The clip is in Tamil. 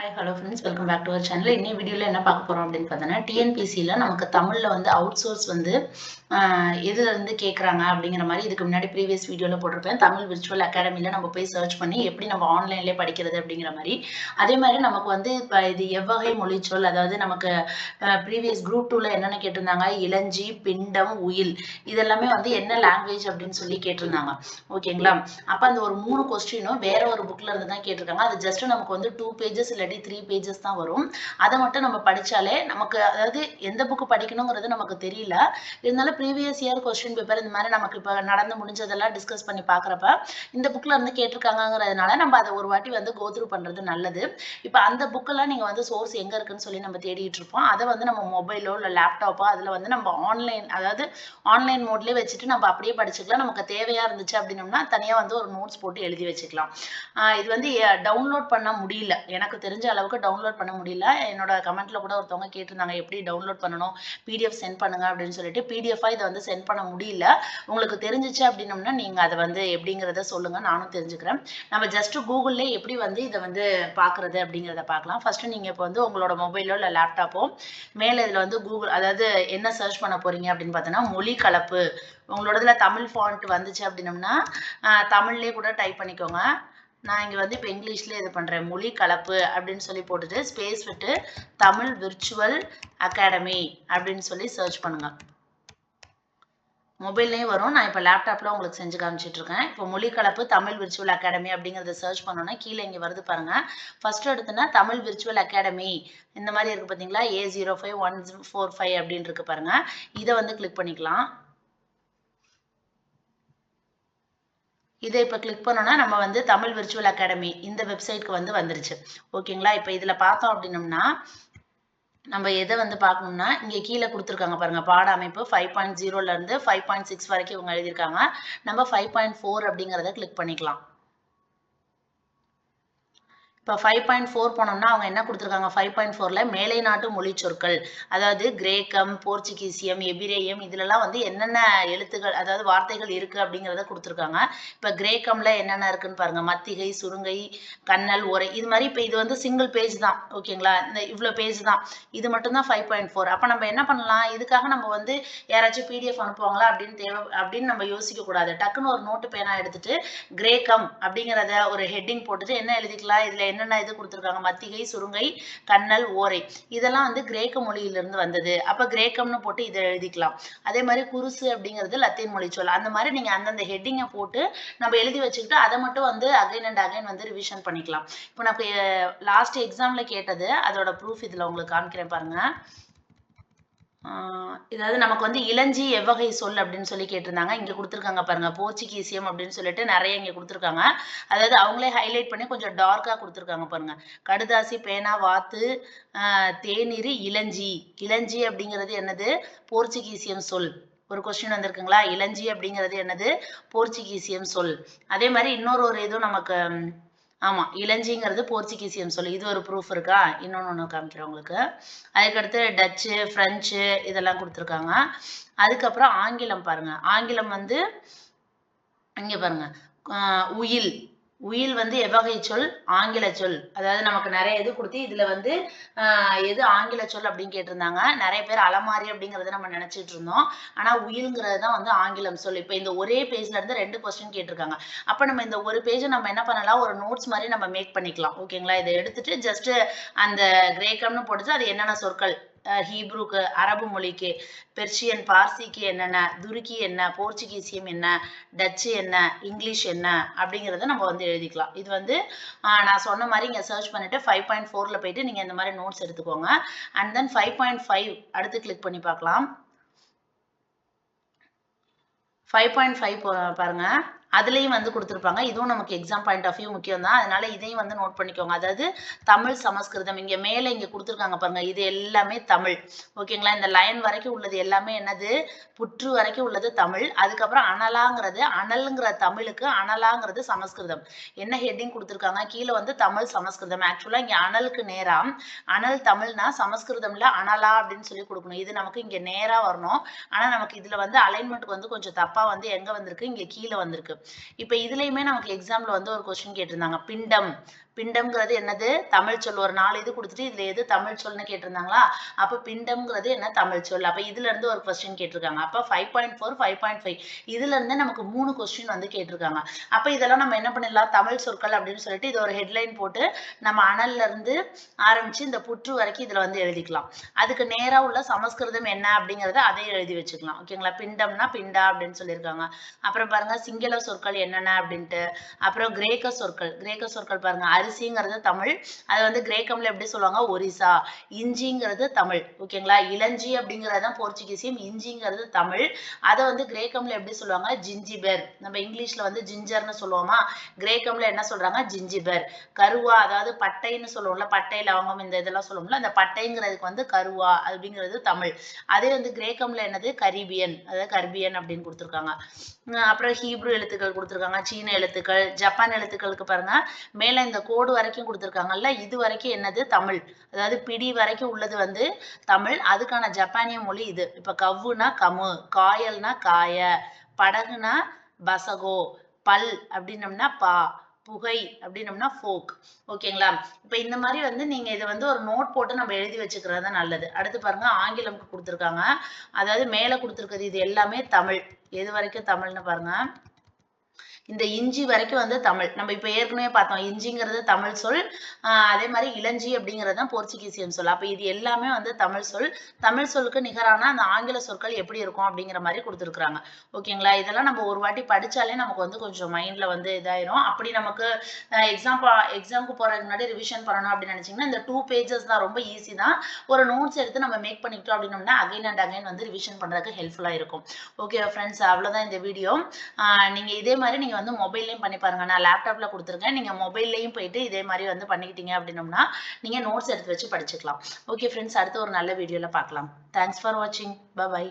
Hi hello friends, welcome back to our channel. இன்னைய வீடியோவில் என்ன பார்க்க போகிறோம் அப்படின்னு பார்த்தோன்னா, டிஎன்பிசியில் நமக்கு தமிழில் வந்து அவுட் சோர்ஸ் வந்து எதுலேருந்து கேட்குறாங்க அப்படிங்கிற மாதிரி இதுக்கு முன்னாடி ப்ரீவியஸ் வீடியோவில் போட்டிருப்பேன். தமிழ் விர்ச்சுவல் அகாடமியில் நம்ம போய் சர்ச் பண்ணி எப்படி நம்ம ஆன்லைன்லேயே படிக்கிறது அப்படிங்கிற மாதிரி. அதே மாதிரி நமக்கு வந்து இப்போ இது எவ்வகை மொழிச்சொல், அதாவது நமக்கு ப்ரீவியஸ் குரூப் 2ல் என்னென்ன கேட்டிருந்தாங்க, இளஞ்சி, பிண்டம், உயில், இதெல்லாமே வந்து என்ன லாங்குவேஜ் அப்படின்னு சொல்லி கேட்டிருந்தாங்க. ஓகேங்களா? அப்போ அந்த ஒரு 3 கொஸ்டினும் வேற ஒரு புக்கில் இருந்து தான் கேட்டிருக்காங்க. அது ஜஸ்ட் நமக்கு வந்து 2 பேஜஸ் இல்லாட்டி 3 பேஜஸ் தான் வரும். அதை மட்டும் நம்ம படிச்சாலே நமக்கு, அதாவது எந்த புக்கு படிக்கணுங்கிறது நமக்கு தெரியல, இருந்தாலும் ப்ரீவியஸ் இயர் கொஸ்டின் பேப்பர் இந்த மாதிரி நமக்கு இப்போ நடந்து முடிஞ்சதெல்லாம் டிஸ்கஸ் பண்ணி பார்க்குறப்ப இந்த புக்கில் இருந்து கேட்டிருக்காங்கிறதுனால நம்ம அதை ஒரு வாட்டி வந்து கோத்ரூ பண்ணுறது நல்லது. இப்போ அந்த புக்கெல்லாம் நீங்கள் வந்து சோர்ஸ் எங்கே இருக்குன்னு சொல்லி நம்ம தேடிட்டு இருப்போம். அதை வந்து நம்ம மொபைலோ இல்லை லேப்டாப்போ அதில் வந்து நம்ம ஆன்லைன், அதாவது ஆன்லைன் மோட்லேயே வச்சுட்டு நம்ம அப்படியே படிச்சுக்கலாம். நமக்கு தேவையாக இருந்துச்சு அப்படின்னோம்னா தனியாக வந்து ஒரு நோட்ஸ் போட்டு எழுதி வச்சுக்கலாம். இது வந்து டவுன்லோட் பண்ண முடியல, எனக்கு தெரிஞ்ச அளவுக்கு டவுன்லோட் பண்ண முடியல. என்னோட கமெண்ட்ல கூட ஒருத்தவங்க கேட்டிருந்தாங்க எப்படி டவுன்லோட் பண்ணணும், பிடிஎஃப் சென்ட் பண்ணுங்க அப்படின்னு சொல்லிட்டு. பிடிஎஃபா இதை வந்து சென்ட் பண்ண முடியல. உங்களுக்கு தெரிஞ்சிச்சு அப்படின்னோம்னா நீங்க அதை வந்து எப்படிங்கிறத சொல்லுங்க, நானும் தெரிஞ்சுக்கிறேன். நம்ம ஜஸ்ட் கூகுள்ல எப்படி வந்து இதை வந்து பாக்குறது அப்படிங்கிறத பார்க்கலாம். ஃபர்ஸ்ட் நீங்க இப்போ வந்து உங்களோட மொபைலோ இல்லை லேப்டாப்போ மேல இதுல வந்து கூகுள், அதாவது என்ன சர்ச் பண்ண போறீங்க அப்படின்னு பார்த்தோன்னா மொழி கலப்பு. உங்களோடதுல தமிழ் ஃபாண்ட் வந்துச்சு அப்படின்னோம்னா தமிழ்லேயே கூட டைப் பண்ணிக்கோங்க. நான் இங்கே வந்து இப்போ இங்கிலீஷ்லேயே இது பண்ணுறேன், மொழி கலப்பு அப்படின்னு சொல்லி போட்டுட்டு ஸ்பேஸ் விட்டு தமிழ் விர்ச்சுவல் அகாடமி அப்படின்னு சொல்லி சர்ச் பண்ணுங்க. மொபைல்லையும் வரும், நான் இப்போ லேப்டாப்பில் உங்களுக்கு செஞ்சு காமிச்சிட்டு இருக்கேன். இப்போ மொழி கலப்பு தமிழ் விர்ச்சுவல் அகாடமி அப்படிங்கிறத சர்ச் பண்ணோன்னா கீழே இங்கே வருது பாருங்க. ஃபர்ஸ்ட் எடுத்துன்னா தமிழ் விர்ச்சுவல் அகாடமி இந்த மாதிரி இருக்கு பார்த்தீங்களா, A05145 அப்படின்னு இருக்கு பாருங்க. இதை வந்து கிளிக் பண்ணிக்கலாம். இதை இப்போ கிளிக் பண்ணோன்னா நம்ம வந்து தமிழ் விர்ச்சுவல் அகாடமி இந்த வெப்சைட்க்கு வந்து வந்துருச்சு. ஓகேங்களா? இப்போ இதில் பார்த்தோம் அப்படின்னோம்னா நம்ம எதை வந்து பார்க்கணும்னா இங்கே கீழே கொடுத்துருக்காங்க பாருங்க, பாட அமைப்பு 5.0லேருந்து 5.6 வரைக்கும் இவங்க எழுதியிருக்காங்க. நம்ம 5.4 அப்படிங்கிறத கிளிக் பண்ணிக்கலாம். இப்போ 5.4 போனோம்னா அவங்க என்ன கொடுத்துருக்காங்க, 5.4ல மேலை நாட்டு மொழி சொற்கள், அதாவது கிரேக்கம், போர்ச்சுகீசியம், எபிரேயம், இதுலலாம் வந்து என்னென்ன எழுத்துக்கள், அதாவது வார்த்தைகள் இருக்கு அப்படிங்கிறத கொடுத்துருக்காங்க. இப்போ கிரேக்கம்ல என்னென்ன இருக்குன்னு பாருங்க, மத்திகை, சுருங்கை, கண்ணல், உரை, இது மாதிரி. இப்போ இது வந்து சிங்கிள் பேஜ் தான். ஓகேங்களா? இந்த இவ்வளோ பேஜ் தான், இது மட்டும் தான் 5.4. அப்போ நம்ம என்ன பண்ணலாம், இதுக்காக நம்ம வந்து யாராச்சும் பிடிஎஃப் அனுப்புவாங்களா அப்படின்னு நம்ம யோசிக்க கூடாது. டக்குன்னு ஒரு நோட்டு பேனா எடுத்துட்டு கிரேக்கம் அப்படிங்கிறத ஒரு ஹெட்டிங் போட்டுட்டு என்ன எழுதிக்கலாம், இதுல என்னென்ன இது கொடுத்துருக்காங்க, மத்திகை, சுருங்கை, கண்ணல், ஓரை, இதெல்லாம் வந்து கிரேக்க மொழியிலிருந்து வந்தது. அப்ப கிரேக்கம்னு போட்டு இதை எழுதிக்கலாம். அதே மாதிரி குருசு அப்படிங்கிறது லத்தீன் மொழி சொல். அந்த மாதிரி நீங்க அந்தந்த ஹெட்டிங்கை போட்டு நம்ம எழுதி வச்சுக்கிட்டு அதை மட்டும் வந்து அகைன் அண்ட் அகைன் வந்து ரிவிஷன் பண்ணிக்கலாம். இப்போ நான் லாஸ்ட் எக்ஸாம்ல கேட்டது, அதோட ப்ரூஃப் இதுல உங்களுக்கு காமிக்கிறேன் பாருங்க. இதாவது நமக்கு வந்து இளஞ்சி எவ்வகை சொல் அப்படின்னு சொல்லி கேட்டிருந்தாங்க. இங்க கொடுத்துருக்காங்க பாருங்க, போர்ச்சுகீசியம் அப்படின்னு சொல்லிட்டு நிறைய இங்க கொடுத்துருக்காங்க. அதாவது அவங்களே ஹைலைட் பண்ணி கொஞ்சம் டார்க்கா கொடுத்துருக்காங்க பாருங்க. கடுதாசி, பேனா, வாத்து, தேநீர், இளஞ்சி. இளஞ்சி அப்படிங்கிறது என்னது, போர்ச்சுகீசியம் சொல். ஒரு கொஸ்டின் வந்திருக்குங்களா, இளஞ்சி அப்படிங்கிறது என்னது, போர்ச்சுகீசியம் சொல். அதே மாதிரி இன்னொரு இதுவும் நமக்கு, ஆமா, இளஞ்சிங்கிறது போர்ச்சுகீசியம் சொல்லு. இது ஒரு ப்ரூஃப் இருக்கா. இன்னொன்னு காமிக்கிறேன் உங்களுக்கு. அதுக்கடுத்து டச்சு, பிரெஞ்சு இதெல்லாம் கொடுத்துருக்காங்க. அதுக்கப்புறம் ஆங்கிலம் பாருங்க. ஆங்கிலம் வந்து இங்க பாருங்க, உயில். உயில் வந்து எவ்வகை சொல், ஆங்கில சொல். அதாவது நமக்கு நிறைய இது கொடுத்து இதுல வந்து எது ஆங்கில சொல் அப்படின்னு கேட்டிருந்தாங்க. நிறைய பேர் அலமாரி அப்படிங்கறத நம்ம நினைச்சிட்டு இருந்தோம். ஆனா உயில்ங்கிறது தான் வந்து ஆங்கிலம் சொல். இப்ப இந்த ஒரே பேஜ்ல இருந்து 2 கொஸ்டின் கேட்டிருக்காங்க. அப்ப நம்ம இந்த ஒரு பேஜை நம்ம என்ன பண்ணலாம், ஒரு நோட்ஸ் மாதிரி நம்ம மேக் பண்ணிக்கலாம். ஓகேங்களா? இதை எடுத்துட்டு ஜஸ்ட் அந்த கிரேக்கம்னு போட்டுட்டு அது என்னென்ன சொற்கள், ஹீப்ரூக்கு, அரபு மொழிக்கு, பெர்ஷியன், பார்சிக்கு என்னென்ன, துருக்கி என்ன, போர்ச்சுகீசியம் என்ன, டச்சு என்ன, இங்கிலீஷ் என்ன அப்படிங்கிறத நம்ம வந்து எழுதிக்கலாம். இது வந்து நான் சொன்ன மாதிரி இங்கே சர்ச் பண்ணிட்டு 5.4ல போயிட்டு நீங்கள் இந்த மாதிரி நோட்ஸ் எடுத்துக்கோங்க. அண்ட் தென் 5.5 அடுத்து கிளிக் பண்ணி பார்க்கலாம். 5.5 பாருங்க, அதுலேயும் வந்து கொடுத்துருப்பாங்க. இதுவும் நமக்கு எக்ஸாம் பாயிண்ட் ஆஃப் வியூ முக்கியம் தான், அதனால இதையும் வந்து நோட் பண்ணிக்கோங்க. அதாவது தமிழ், சமஸ்கிருதம். இங்கே மேலே இங்கே கொடுத்துருக்காங்க பாருங்க, இது எல்லாமே தமிழ். ஓகேங்களா? இந்த லைன் வரைக்கும் உள்ளது எல்லாமே என்னது, புற்று வரைக்கும் உள்ளது தமிழ். அதுக்கப்புறம் அனலாங்கிறது, அனல்ங்கிற தமிழுக்கு, அனலாங்கிறது சமஸ்கிருதம். என்ன ஹெட்டிங் கொடுத்துருக்காங்க, கீழே வந்து தமிழ், சமஸ்கிருதம். ஆக்சுவலாக இங்கே அனலுக்கு நேரா அனல் தமிழ்னா சமஸ்கிருதம்ல அனலா அப்படின்னு சொல்லி கொடுக்கணும். இது நமக்கு இங்கே நேரா வரணும். ஆனால் நமக்கு இதில் வந்து அலைன்மெண்ட்டுக்கு வந்து கொஞ்சம் தப்பாக வந்து எங்கே வந்திருக்கு, இங்கே கீழே வந்திருக்கு. இப்போ இதுலயுமே நமக்கு எக்ஸாம்ல வந்து ஒரு கொஸ்டின் கேட்டிருந்தாங்க, பிண்டம். பிண்டம்ங்கிறது என்னது? தமிழ் சொல். ஒரு 4 இது குடுத்துட்டு இதுல எது தமிழ் சொல்னு கேட்டிருந்தாங்களா? அப்ப பிண்டம்ங்கிறது என்ன? தமிழ் சொல். அப்ப இதுல இருந்து ஒரு கொஸ்டின் கேட்டிருக்காங்க. அப்ப 5.4, 5.5 இதுல இருந்து நமக்கு 3 கொஸ்டின் வந்து கேட்டிருக்காங்க. அப்ப இதெல்லாம் நம்ம என்ன பண்ணிடலாம்? தமிழ் சொற்கள் அப்படின்னு சொல்லிட்டு இது ஒரு ஹெட்லைன் போட்டு நம்ம அனல்ல இருந்து ஆரம்பிச்சு இந்த புற்று வரைக்கும் இதுல வந்து எழுதிக்கலாம். அதுக்கு நேரா உள்ள சமஸ்கிருதம் என்ன அப்படிங்கறத அதையும் எழுதி வச்சுக்கலாம். ஓகேங்களா? பிண்டம்னா பிண்டா அப்படின்னு சொல்லியிருக்காங்க. அப்புறம் பாருங்க சிங்கள சொற்கள் என்னென்ன அப்படின்ட்டு. அப்புறம் கிரேக்க சொற்கள். கிரேக்க சொற்கள் பாருங்க அரிசிங்கிறது தமிழ். அது வந்து கிரேக்கம்ல எப்படி சொல்லுவாங்க? ஒரிசா. இஞ்சிங்கிறது தமிழ். ஓகேங்களா? இளஞ்சி அப்படிங்கிறது தான் போர்ச்சுகீசியம். இஞ்சிங்கிறது தமிழ். அத வந்து கிரேக்கம்ல எப்படி சொல்லுவாங்க? ஜிஞ்சிபர். நம்ம இங்கிலீஷ்ல வந்து ஜிஞ்சர்னு சொல்லுவோமா? கிரேக்கம்ல என்ன சொல்றாங்க? ஜிஞ்சிபர். கருவா அதாவது பட்டைன்னு சொல்லுவோம்ல, பட்டை லவங்கம் இந்த இதெல்லாம் சொல்லுவோம்ல, அந்த பட்டைங்கிறதுக்கு வந்து கருவா அப்படிங்கிறது தமிழ். அதே வந்து கிரேக்கம்ல என்னது? கரீபியன். அதாவது கர்பியன் அப்படின்னு குடுத்துருக்காங்க. அப்புறம் ஹீப்ரு எழுத்துக்கள் குடுத்துருக்காங்க. சீன எழுத்துக்கள், ஜப்பான் எழுத்துக்களுக்கு பாருங்க, மேல இந்த கோடு வரைக்கும் குடுத்துருக்காங்கல்ல, இது வரைக்கும் என்னது? தமிழ். அதாவது பிடி வரைக்கும் உள்ளது வந்து தமிழ். அதுக்கான ஜப்பானிய மொழி இது. இப்ப கவ்வுனா கமு, காயல்னா காய, படகுனா பசகோ, பல் அப்படின்னம்னா பா, புகை அப்படின்னம்னா ஃபோக். ஓகேங்களா? இப்ப இந்த மாதிரி வந்து நீங்க இதை வந்து ஒரு நோட் போட்டு நம்ம எழுதி வச்சுக்கிறது தான் நல்லது. அடுத்து பாருங்க ஆங்கிலம்க்கு கொடுத்துருக்காங்க. அதாவது மேல கொடுத்துருக்கிறது இது எல்லாமே தமிழ். எது வரைக்கும் தமிழ்னு பாருங்க. இந்த இஞ்சி வரைக்கும் வந்து தமிழ். நம்ம இப்ப ஏற்கனவே பார்த்தோம். இஞ்சிங்கிறது தமிழ் சொல். அதே மாதிரி இளஞ்சி அப்படிங்கிறது தான் போர்ச்சுகீசியம் சொல். அப்ப இது எல்லாமே வந்து தமிழ் சொல். தமிழ் சொல்லுக்கு நிகரான அந்த ஆங்கில சொற்கள் எப்படி இருக்கும் அப்படிங்கிற மாதிரி கொடுத்துருக்காங்க. ஓகேங்களா? இதெல்லாம் நம்ம ஒரு வாட்டி படிச்சாலே நமக்கு வந்து கொஞ்சம் மைண்ட்ல வந்து இதாயிரும். அப்படி நமக்கு எக்ஸாம்க்கு போறதுக்கு முன்னாடி ரிவிஷன் பண்ணணும் அப்படின்னு நினைச்சீங்கன்னா இந்த 2 பேஜஸ் தான் ரொம்ப ஈஸி தான். ஒரு நோட்ஸ் எடுத்து நம்ம மேக் பண்ணிக்கிட்டோம் அப்படின்னோம்னா அகைன் அண்ட் அகைன் வந்து ரிவிஷன் பண்றதுக்கு ஹெல்ப்ஃபுல்லா இருக்கும். ஓகே ஃப்ரெண்ட்ஸ், அவ்வளவுதான் இந்த வீடியோ. நீங்க இதே மாதிரி நீங்க வந்து மொபைல்லையும் பண்ணி பாருங்க. நான் லேப்டாப்ல கொடுத்துருக்கேன். நீங்க மொபைல்லையும் போயிட்டு இதே மாதிரி வந்து பண்ணிக்கிட்டீங்க அப்படின்னோம்னா நீங்க நோட்ஸ் எடுத்து வச்சு படிச்சுக்கலாம். ஓகே ஃப்ரெண்ட்ஸ், அடுத்து ஒரு நல்ல வீடியோல பார்க்கலாம். தேங்க்ஸ் ஃபார் வாட்சிங். பை.